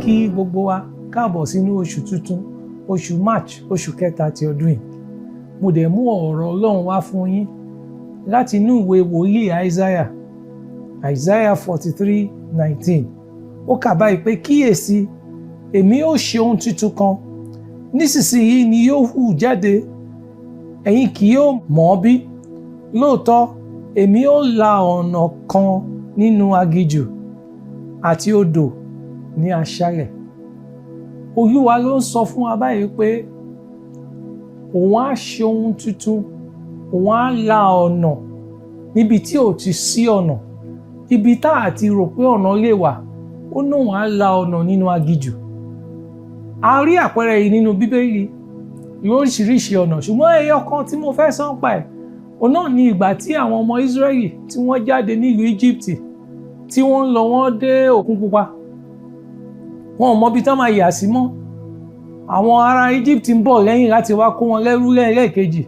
kí gbogbo wa káàbọ̀ sínú oṣù tuntun, oṣù March, oṣù kẹta ti ọdún yìí. Mo dẹ̀ mú ọ̀rọ̀ Ọlọ́run wá fún yín láti inú ìwé wòlíì Isaiah 43:19. Ó kà báyìí pé kíyèsí, èmi ó ṣe ohun tuntun kan, nísinsìnyí ni yóò hù jáde, ẹ̀yin kì yóò mọ̀ ọ́ bí? Lóòótọ́, èmi ó la ọ̀nà kan nínú aginjù àti odò ní aṣálẹ̀. Olúwa ló ń sọ fún wa báyìí pé òun á ṣe ohun tuntun, òun á la ọ̀nà níbi tí ò ti sí ọ̀nà, ibi tá a ti rò pé ọ̀nà lè wà, ó ní òun á la ọ̀nà nínú aginjù. A rí àpẹẹrẹ yìí nínú Bíbélì lóríṣiríṣi ọ̀nà, ṣùgbọ́n ẹyọ kan tí mo fẹ́ sọ nípa ẹ̀, òun náà ni ìgbà tí àwọn ọmọ Ísírẹ́lì tí wọ́n jáde nílùú Egypt, tí wọ́n ń lọ wọ́n dé Òkun Pupa. Wọn ò mọ ibi tán máa yà sí mọ́. Àwọn ará Egypt ń bọ̀ lẹ́yìn láti wá kó wọn lẹ́rú lẹ́ẹ̀kejì.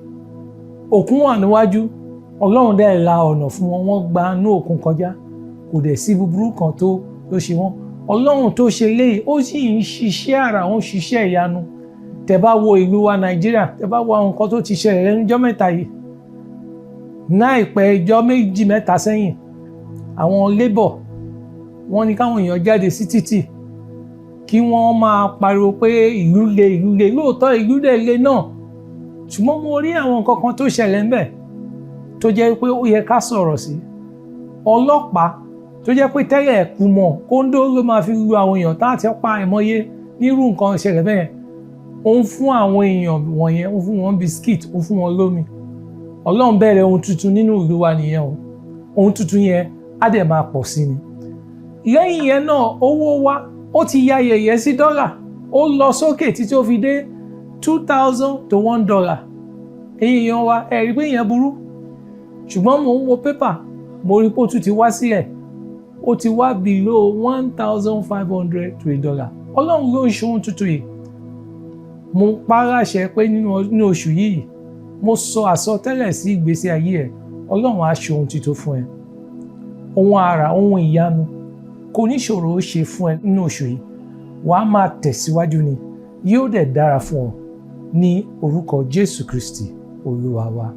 Òkun wà níwájú, Ọlọ́run dẹ̀ la ọ̀nà fún wọn, wọ́n gba inú òkun kọjá, kò dẹ̀ sí búburú kan tó ṣe wọ́n. Ọlọ́run tó ṣe léyìí, ó sì ń ṣiṣẹ́ àrà, ó ń ṣiṣẹ́ ìyanu. Tẹ́ bá wo ìlú wa Nàìjíríà, tẹ́ bá wo àwọn nǹkan tó ti ṣẹlẹ̀ lẹ́nu ọjọ́ mẹ́ta yìí. Láìpẹ́ ọjọ́ méjì mẹ́ta sẹ́yìn, àwọn Labour wọ́n ní káwọn èèyàn jáde sí títì kí wọ́n máa pariwo pé ìlú le. Lóòótọ́ ìlú dẹ̀ le náà, ṣùgbọ́n mo rí àwọn nǹkan kan tó ṣẹlẹ̀ ńbẹ̀ tó jẹ́ pé ó yẹ ká sọ̀rọ̀ sí. Ọlọ́pàá tó jẹ́ pé tẹ́lẹ̀ kú mọ̀ kóńdó ló máa fi lu àwọn èèyàn tá àti pa àìmọye nírú nǹkan ìṣẹ̀lẹ̀ bẹ́ẹ̀. Ó ń fún àwọn èèyàn wọ̀nyẹn, ó ń fún wọn biskit, ó ń fún wọn lómi. Ọlọ́run bẹ̀rẹ̀ ohun tuntun nínú ìlú wa nìyẹn o. Ohun tuntun yẹn á dẹ̀ máa pọ̀ sí ni. Lẹ́yìn yẹn náà, owó wa ó ti ya yẹ̀yẹ́ sí dọ́là, ó lọ sókè títí ó fi dé $2,000 to $1. Èèyàn wa rí pé ìyẹn burú, ṣùgbọ́n mo ń wo pépà, mo rí pé ó tún ti wá sílẹ̀, ó ti wá below $1,500 to $1. Ọlọ́run ló ń ṣe ohun tuntun yìí. Mo pa láṣẹ pé nínú oṣù yìí, mo sọ àsọtẹ́lẹ̀ sí ìgbésí ayé ẹ̀, Ọlọ́run á ṣe ohun tuntun fún ẹ. Ohun àrà, ohun ìyanu kò ní ṣòro ó ṣe fún ẹ nínú oṣù yìí. Wàá máa tẹ̀síwájú ni, yóò dẹ̀ dára fún ọ ní orúkọ Jésù Kristi Olúwa wa.